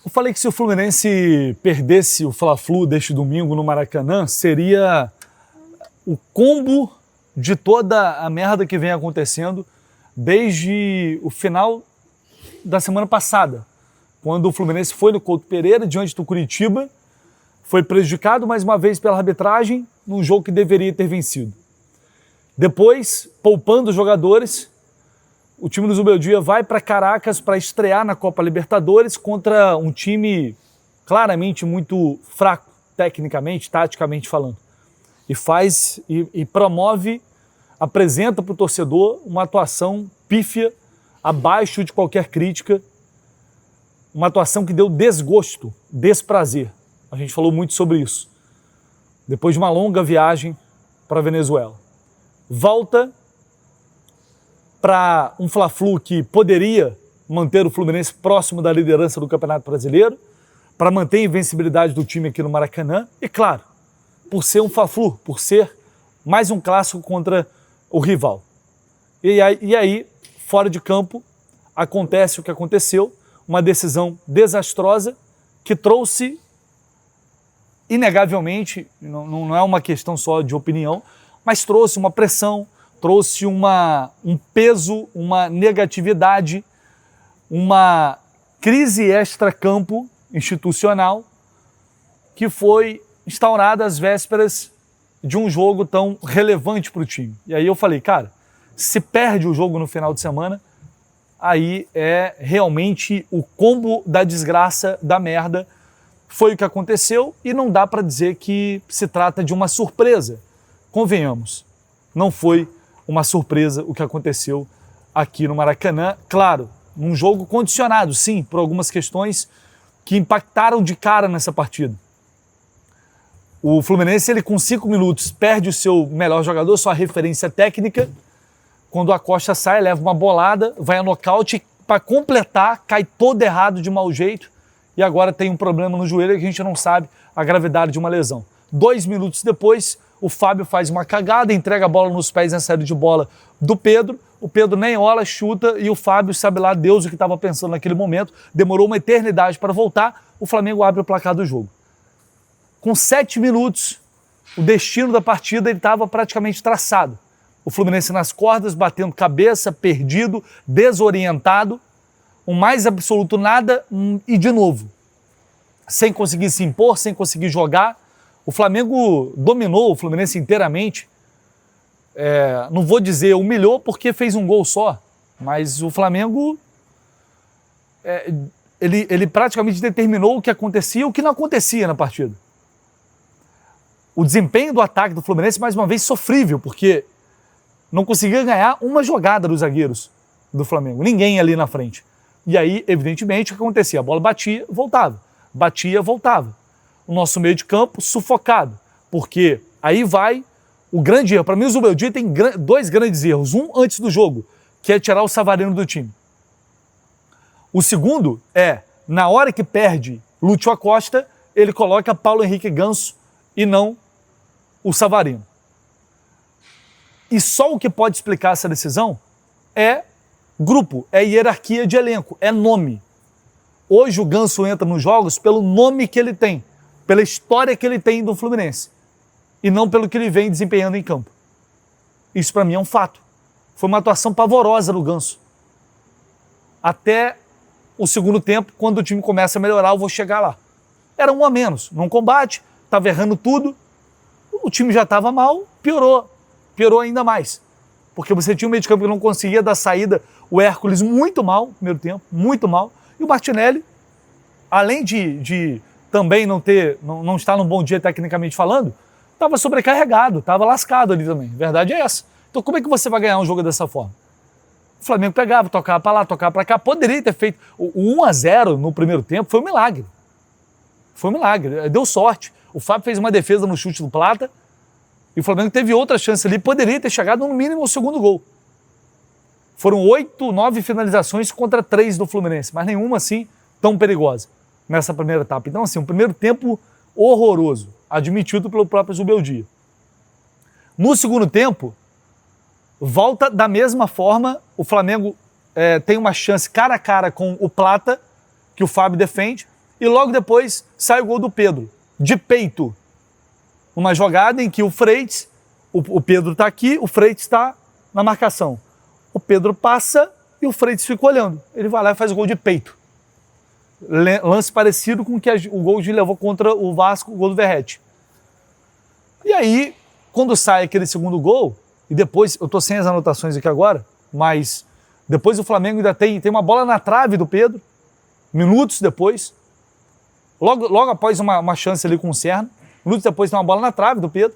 Eu falei que se o Fluminense perdesse o Fla-Flu deste domingo no Maracanã, seria o combo de toda a merda que vem acontecendo desde o final da semana passada, quando o Fluminense foi no Couto Pereira, diante do Curitiba, foi prejudicado mais uma vez pela arbitragem num jogo que deveria ter vencido. Depois, poupando os jogadores, o time do Zubeldia vai para Caracas para estrear na Copa Libertadores contra um time claramente muito fraco, tecnicamente, taticamente falando. E promove, apresenta para o torcedor uma atuação pífia, abaixo de qualquer crítica, uma atuação que deu desgosto, desprazer. A gente falou muito sobre isso. Depois de uma longa viagem para a Venezuela. Volta para um Fla-Flu que poderia manter o Fluminense próximo da liderança do Campeonato Brasileiro, para manter a invencibilidade do time aqui no Maracanã, e claro, por ser um Fla-Flu, por ser mais um clássico contra o rival. E aí, fora de campo, acontece o que aconteceu, uma decisão desastrosa que trouxe, inegavelmente, não é uma questão só de opinião, mas trouxe uma pressão, trouxe um peso, uma negatividade, uma crise extra-campo institucional que foi instaurada às vésperas de um jogo tão relevante para o time. E aí eu falei, cara, se perde o jogo no final de semana, aí é realmente o combo da desgraça, da merda. Foi o que aconteceu e não dá para dizer que se trata de uma surpresa. Convenhamos, não foi uma surpresa o que aconteceu aqui no Maracanã. Claro, num jogo condicionado, sim, por algumas questões que impactaram de cara nessa partida. O Fluminense, ele com 5 minutos, perde o seu melhor jogador, sua referência técnica. Quando a Costa sai, leva uma bolada, vai a nocaute, para completar, cai todo errado de mau jeito e agora tem um problema no joelho que a gente não sabe a gravidade de uma lesão. 2 minutos depois, o Fábio faz uma cagada, entrega a bola nos pés na saída de bola do Pedro. O Pedro nem olha, chuta e o Fábio, sabe lá Deus o que estava pensando naquele momento. Demorou uma eternidade para voltar. O Flamengo abre o placar do jogo. Com 7 minutos, o destino da partida estava praticamente traçado. O Fluminense nas cordas, batendo cabeça, perdido, desorientado. O mais absoluto nada e de novo. Sem conseguir se impor, sem conseguir jogar. O Flamengo dominou o Fluminense inteiramente. Não vou dizer humilhou porque fez um gol só, mas o Flamengo ele praticamente determinou o que acontecia e o que não acontecia na partida. O desempenho do ataque do Fluminense, mais uma vez, sofrível, porque não conseguia ganhar uma jogada dos zagueiros do Flamengo, ninguém ali na frente. E aí, evidentemente, o que acontecia? A bola batia, voltava. Batia, voltava. O nosso meio de campo sufocado, porque aí vai o grande erro. Para mim, o Zubeldia tem 2 grandes erros. Um antes do jogo, que é tirar o Savarino do time. O segundo é, na hora que perde Lúcio Acosta, ele coloca Paulo Henrique Ganso e não o Savarino. E só o que pode explicar essa decisão é grupo, é hierarquia de elenco, é nome. Hoje o Ganso entra nos jogos pelo nome que ele tem, pela história que ele tem do Fluminense, e não pelo que ele vem desempenhando em campo. Isso para mim é um fato. Foi uma atuação pavorosa do Ganso. Até o segundo tempo, quando o time começa a melhorar, eu vou chegar lá. Era 1 a menos, num combate, estava errando tudo, o time já estava mal, piorou ainda mais. Porque você tinha um meio de campo que não conseguia dar saída, o Hércules muito mal no primeiro tempo, muito mal, e o Martinelli, além de também não estar num bom dia tecnicamente falando, estava sobrecarregado, estava lascado ali também. A verdade é essa. Então como é que você vai ganhar um jogo dessa forma? O Flamengo pegava, tocava para lá, tocava para cá, poderia ter feito. O 1 a 0 no primeiro tempo foi um milagre. Foi um milagre, deu sorte. O Fábio fez uma defesa no chute do Plata e o Flamengo teve outra chance ali, poderia ter chegado no mínimo ao segundo gol. Foram 8, 9 finalizações contra 3 do Fluminense, mas nenhuma assim tão perigosa nessa primeira etapa. Então assim, um primeiro tempo horroroso, admitido pelo próprio Zubeldia. No segundo tempo, volta da mesma forma, o Flamengo tem uma chance cara a cara com o Plata, que o Fábio defende, e logo depois sai o gol do Pedro, de peito. Uma jogada em que o Freitas, o Pedro está aqui, o Freitas está na marcação. O Pedro passa e o Freitas fica olhando. Ele vai lá e faz o gol de peito. Lance parecido com o que o gol de levou contra o Vasco, o gol do Verratti. E aí, quando sai aquele segundo gol, e depois, eu estou sem as anotações aqui agora, mas depois o Flamengo ainda tem uma bola na trave do Pedro, minutos depois, logo após uma chance ali com o Serna, minutos depois tem uma bola na trave do Pedro.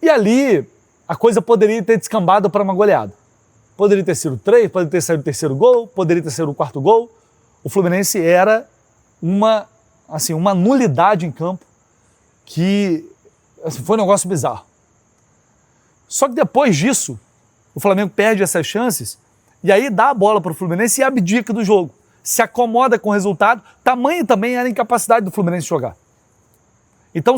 E ali a coisa poderia ter descambado para uma goleada. Poderia ter sido 3, poderia ter sido o terceiro gol, poderia ter sido o quarto gol. O Fluminense era uma nulidade em campo que foi um negócio bizarro. Só que depois disso, o Flamengo perde essas chances e aí dá a bola para o Fluminense e abdica do jogo. Se acomoda com o resultado, tamanho também era a incapacidade do Fluminense jogar. Então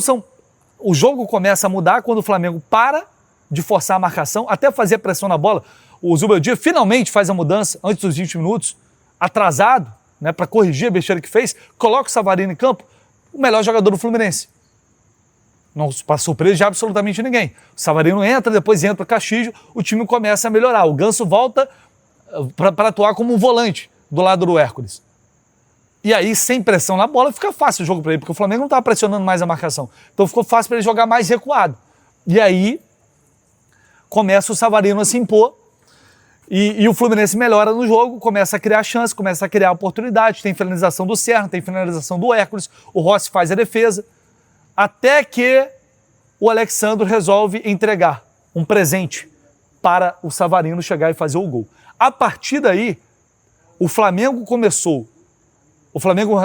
o jogo começa a mudar quando o Flamengo para de forçar a marcação, até fazer pressão na bola. O Zubeldia finalmente faz a mudança antes dos 20 minutos, atrasado, né, para corrigir a besteira que fez, coloca o Savarino em campo, o melhor jogador do Fluminense. Não para surpresa de absolutamente ninguém. O Savarino entra, depois entra o Castillo, o time começa a melhorar. O Ganso volta para atuar como um volante do lado do Hércules. E aí, sem pressão na bola, fica fácil o jogo para ele, porque o Flamengo não estava pressionando mais a marcação. Então ficou fácil para ele jogar mais recuado. E aí, começa o Savarino a se impor, e o Fluminense melhora no jogo, começa a criar chance, começa a criar oportunidade, tem finalização do Serna, tem finalização do Hércules, o Rossi faz a defesa, até que o Alexandre resolve entregar um presente para o Savarino chegar e fazer o gol. A partir daí, o Flamengo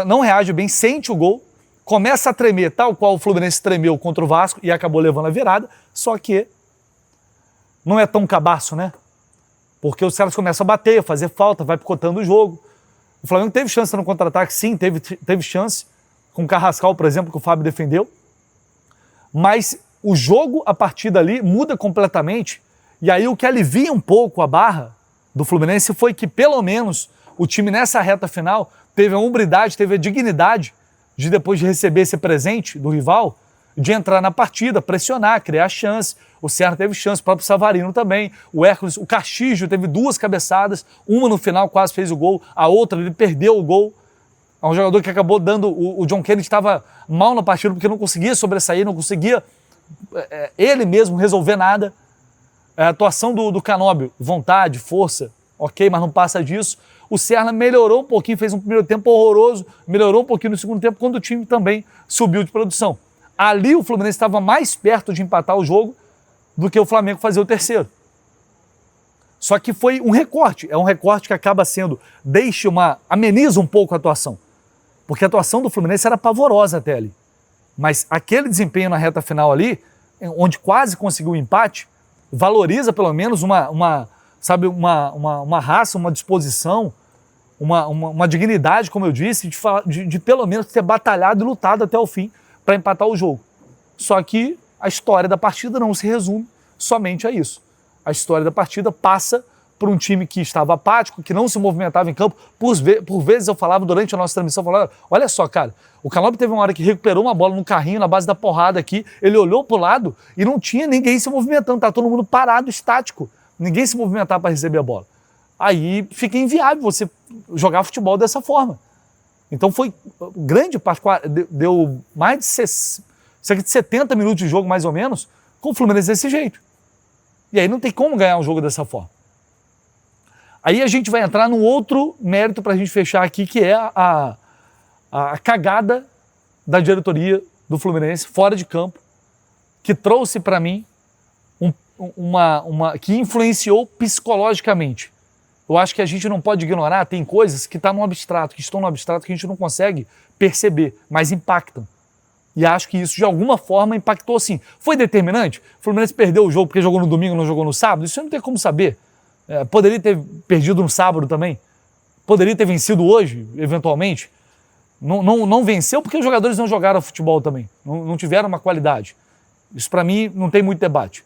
não reage bem, sente o gol, começa a tremer, tal qual o Fluminense tremeu contra o Vasco e acabou levando a virada, só que não é tão cabaço, né? Porque os caras começam a bater, a fazer falta, vai picotando o jogo. O Flamengo teve chance no contra-ataque, sim, teve chance, com o Carrascal, por exemplo, que o Fábio defendeu. Mas o jogo, a partir dali, muda completamente. E aí o que alivia um pouco a barra do Fluminense foi que, pelo menos, o time nessa reta final teve a hombridade, teve a dignidade de, depois de receber esse presente do rival, de entrar na partida, pressionar, criar chance. O Serna teve chance, o próprio Savarino também, o Hércules, o Castillo teve 2 cabeçadas, uma no final quase fez o gol, a outra ele perdeu o gol. É um jogador que acabou dando, o John Kennedy estava mal na partida porque não conseguia sobressair, não conseguia ele mesmo resolver nada. A atuação do Canóbio, vontade, força, ok, mas não passa disso. O Serna melhorou um pouquinho, fez um primeiro tempo horroroso, melhorou um pouquinho no segundo tempo, quando o time também subiu de produção. Ali o Fluminense estava mais perto de empatar o jogo do que o Flamengo fazer o terceiro. Só que foi um recorte, é um recorte que acaba sendo, ameniza um pouco a atuação. Porque a atuação do Fluminense era pavorosa até ali. Mas aquele desempenho na reta final ali, onde quase conseguiu o empate, valoriza pelo menos uma raça, uma disposição, uma dignidade, como eu disse, de pelo menos ter batalhado e lutado até o fim para empatar o jogo. Só que a história da partida não se resume somente a isso. A história da partida passa por um time que estava apático, que não se movimentava em campo. Por vezes eu falava durante a nossa transmissão, olha só, cara, o Canóbio teve uma hora que recuperou uma bola no carrinho, na base da porrada aqui, ele olhou para o lado e não tinha ninguém se movimentando, tá todo mundo parado, estático, ninguém se movimentava para receber a bola. Aí fica inviável você jogar futebol dessa forma. Então foi grande parte, deu mais de cerca de 70 minutos de jogo, mais ou menos, com o Fluminense desse jeito. E aí não tem como ganhar um jogo dessa forma. Aí a gente vai entrar num outro mérito para a gente fechar aqui, que é a cagada da diretoria do Fluminense, fora de campo, que trouxe para mim, que influenciou psicologicamente. Eu acho que a gente não pode ignorar, tem coisas que estão no abstrato, que a gente não consegue perceber, mas impactam. E acho que isso de alguma forma impactou sim. Foi determinante? O Fluminense perdeu o jogo porque jogou no domingo e não jogou no sábado? Isso não tem como saber. Poderia ter perdido no sábado também. Poderia ter vencido hoje, eventualmente. Não venceu porque os jogadores não jogaram futebol também. Não tiveram uma qualidade. Isso para mim não tem muito debate.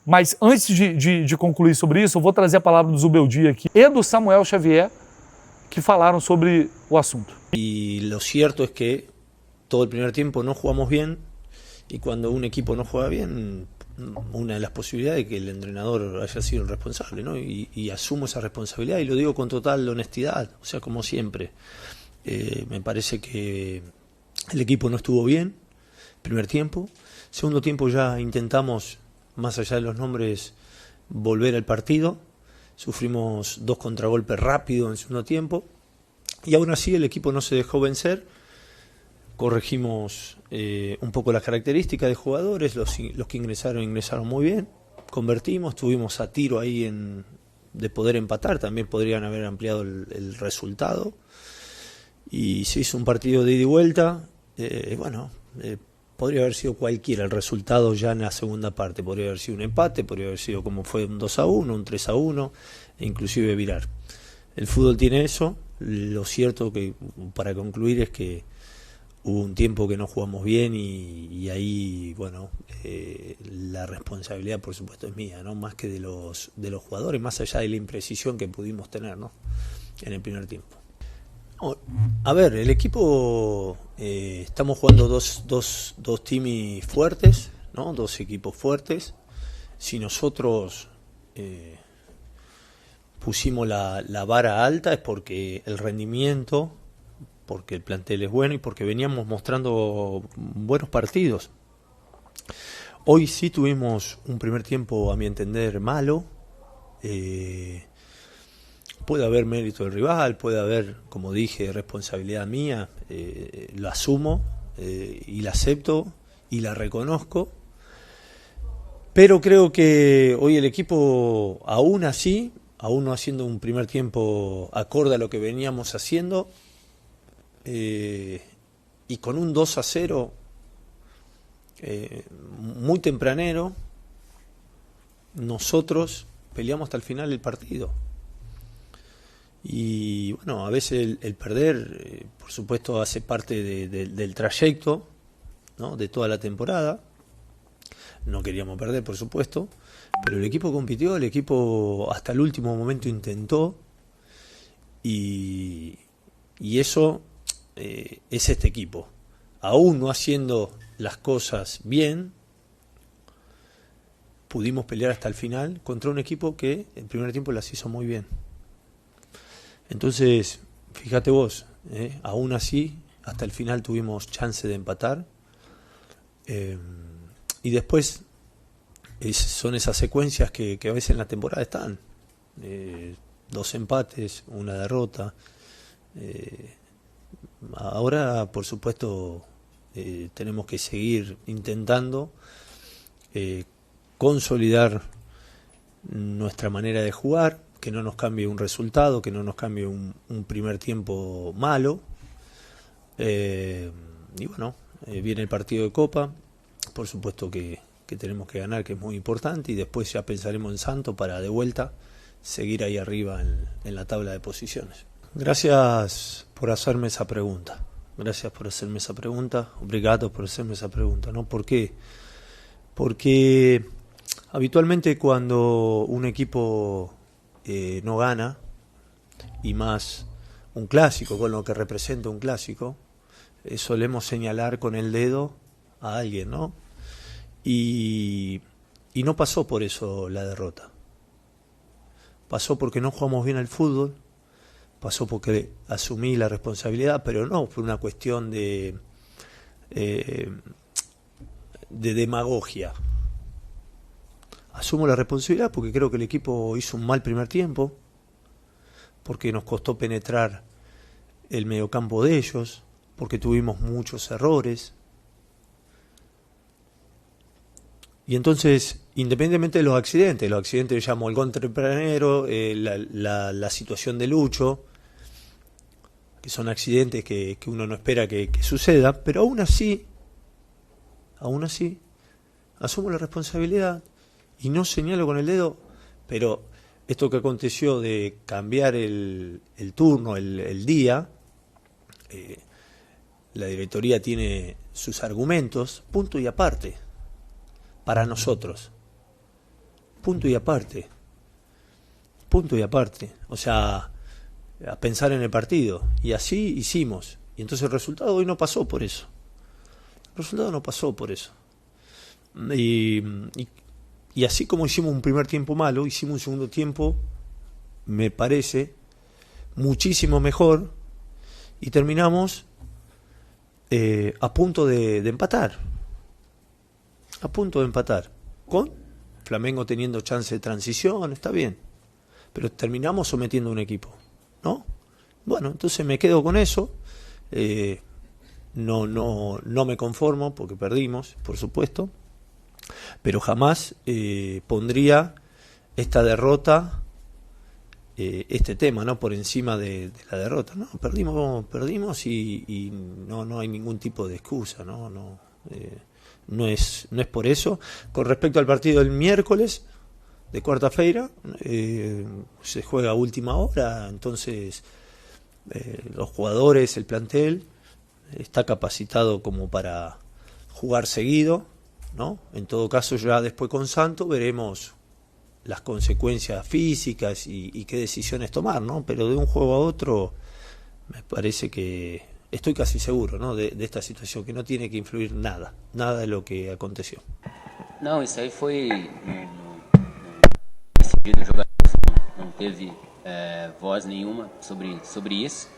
Mas antes de concluir sobre isso, eu vou trazer a palavra do Zubeldia aqui e do Samuel Xavier, que falaram sobre o assunto. Y lo cierto es que todo el primer tiempo no jugamos bien, y cuando un equipo no juega bien, una de las posibilidades es que el entrenador haya sido el responsable, ¿no? Y asumo esa responsabilidad y lo digo con total honestidad, o sea, como siempre. Me parece que el equipo no estuvo bien, primer tiempo. Segundo tiempo ya intentamos, más allá de los nombres, volver al partido. Sufrimos 2 contragolpes rápidos en segundo tiempo. Y aún así el equipo no se dejó vencer. Corregimos un poco las características de jugadores. Los que ingresaron muy bien. Convertimos, tuvimos a tiro ahí de poder empatar. También podrían haber ampliado el resultado. Y se hizo un partido de ida y vuelta. Podría haber sido cualquiera el resultado ya en la segunda parte. Podría haber sido un empate, podría haber sido como fue un 2-1, un 3-1, e inclusive virar. El fútbol tiene eso. Lo cierto que, para concluir, es que hubo un tiempo que no jugamos bien y ahí, la responsabilidad, por supuesto, es mía, ¿no? Más que de los jugadores, más allá de la imprecisión que pudimos tener, ¿no?, en el primer tiempo. A ver, el equipo, estamos jugando dos teams fuertes, ¿no? 2 equipos fuertes. Si nosotros pusimos la vara alta es porque el rendimiento, porque el plantel es bueno y porque veníamos mostrando buenos partidos. Hoy sí tuvimos un primer tiempo, a mi entender, malo. Puede haber mérito del rival, puede haber, como dije, responsabilidad mía, la asumo y la acepto y la reconozco, pero creo que hoy el equipo, aún no haciendo un primer tiempo acorde a lo que veníamos haciendo, y con un 2-0 muy tempranero, nosotros peleamos hasta el final del partido. Y a veces el perder, por supuesto, hace parte del trayecto, ¿no?, de toda la temporada. No queríamos perder, por supuesto, pero el equipo compitió, el equipo hasta el último momento intentó, y eso es este equipo. Aún no haciendo las cosas bien, pudimos pelear hasta el final contra un equipo que el primer tiempo las hizo muy bien. Entonces, fíjate vos, aún así, hasta el final tuvimos chance de empatar. Y después son esas secuencias que a veces en la temporada están. 2 empates, una derrota. Ahora, por supuesto, tenemos que seguir intentando consolidar nuestra manera de jugar, que no nos cambie un resultado, que no nos cambie un primer tiempo malo. Viene el partido de Copa, por supuesto que tenemos que ganar, que es muy importante, y después ya pensaremos en Santos para de vuelta seguir ahí arriba en la tabla de posiciones. Gracias por hacerme esa pregunta. Obrigado por hacerme esa pregunta, ¿no? ¿Por qué? Porque habitualmente cuando un equipo no gana, y más un clásico, con lo que representa un clásico, solemos señalar con el dedo a alguien, ¿no? Y no pasó por eso la derrota. Pasó porque no jugamos bien al fútbol, pasó porque asumí la responsabilidad, pero no por una cuestión de demagogia. Asumo la responsabilidad porque creo que el equipo hizo un mal primer tiempo, porque nos costó penetrar el mediocampo de ellos, porque tuvimos muchos errores. Y entonces, independientemente de los accidentes llamo el gol tempranero, la situación de Lucho, que son accidentes que uno no espera que suceda, pero aún así, asumo la responsabilidad y no señalo con el dedo, pero esto que aconteció de cambiar el turno, el día, la directoría tiene sus argumentos, punto y aparte, para nosotros, punto y aparte. O sea, a pensar en el partido. Y así hicimos. Y entonces el resultado hoy no pasó por eso. El resultado no pasó por eso. Y así como hicimos un primer tiempo malo, hicimos un segundo tiempo, me parece, muchísimo mejor, y terminamos a punto de empatar. A punto de empatar. Con Flamengo teniendo chance de transición, está bien. Pero terminamos sometiendo a un equipo, ¿no? Bueno, entonces me quedo con eso. No me conformo porque perdimos, por supuesto. Pero jamás pondría esta derrota, este tema, ¿no? Por encima de la derrota, ¿no? Perdimos y no hay ningún tipo de excusa, ¿no? No es por eso. Con respecto al partido del miércoles de cuarta-feira, se juega a última hora, entonces los jugadores, el plantel está capacitado como para jugar seguido, ¿no? En todo caso, ya después con Santos veremos las consecuencias físicas y qué decisiones tomar, ¿no? Pero de un juego a otro me parece que estoy casi seguro, ¿no? de esta situación, que no tiene que influir nada de lo que aconteció. Não, isso aí foi decidido, o jogador não teve voz nenhuma sobre isso.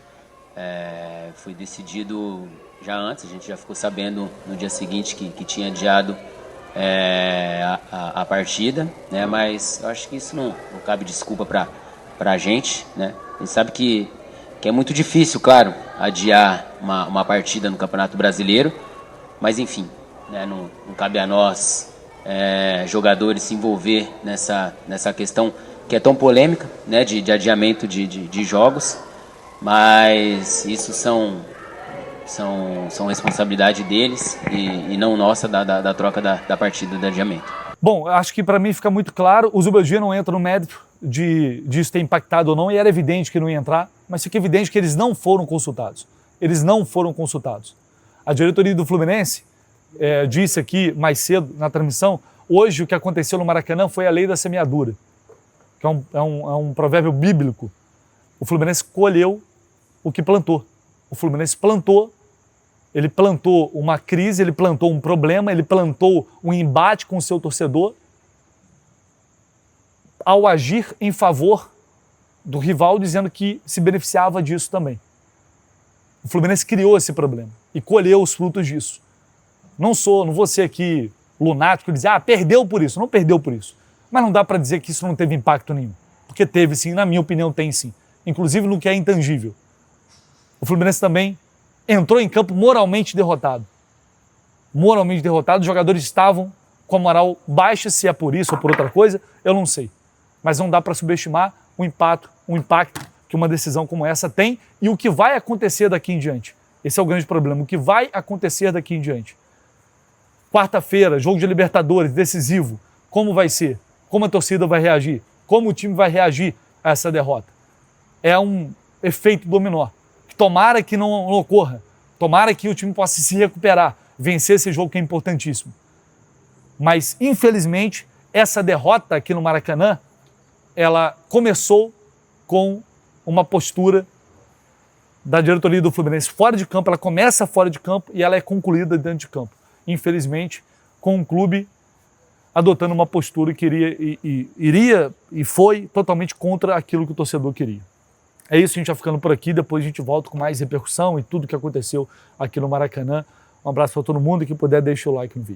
Foi decidido já antes, a gente já ficou sabendo no dia seguinte que tinha adiado a partida, né? Mas eu acho que isso não cabe desculpa para a gente, né? A gente sabe que é muito difícil, claro, adiar uma partida no Campeonato Brasileiro, mas enfim, né? Não cabe a nós, jogadores, se envolver nessa questão que é tão polêmica, né? De adiamento de jogos, mas isso são responsabilidade deles e não nossa da troca da partida de adiamento. Bom, acho que para mim fica muito claro, o Zubeldia não entra no mérito disso ter impactado ou não, e era evidente que não ia entrar, mas fica evidente que eles não foram consultados. Eles não foram consultados. A diretoria do Fluminense disse aqui mais cedo na transmissão, hoje o que aconteceu no Maracanã foi a lei da semeadura, que é um provérbio bíblico. O Fluminense colheu o que plantou. O Fluminense plantou, ele plantou uma crise, ele plantou um problema, ele plantou um embate com o seu torcedor ao agir em favor do rival, dizendo que se beneficiava disso também. O Fluminense criou esse problema e colheu os frutos disso. Não vou ser aqui lunático e dizer, perdeu por isso. Não perdeu por isso. Mas não dá para dizer que isso não teve impacto nenhum. Porque teve sim, na minha opinião tem sim. Inclusive no que é intangível. O Fluminense também entrou em campo moralmente derrotado. Moralmente derrotado, os jogadores estavam com a moral baixa, se é por isso ou por outra coisa, eu não sei. Mas não dá para subestimar o impacto que uma decisão como essa tem e o que vai acontecer daqui em diante. Esse é o grande problema, o que vai acontecer daqui em diante. Quarta-feira, jogo de Libertadores, decisivo. Como vai ser? Como a torcida vai reagir? Como o time vai reagir a essa derrota? É um efeito dominó. Tomara que não ocorra. Tomara que o time possa se recuperar, vencer esse jogo que é importantíssimo. Mas, infelizmente, essa derrota aqui no Maracanã, ela começou com uma postura da diretoria do Fluminense fora de campo, ela começa fora de campo e ela é concluída dentro de campo. Infelizmente, com o clube adotando uma postura que iria e foi totalmente contra aquilo que o torcedor queria. É isso, a gente vai ficando por aqui, depois a gente volta com mais repercussão e tudo que aconteceu aqui no Maracanã. Um abraço para todo mundo e quem puder deixa o like no vídeo.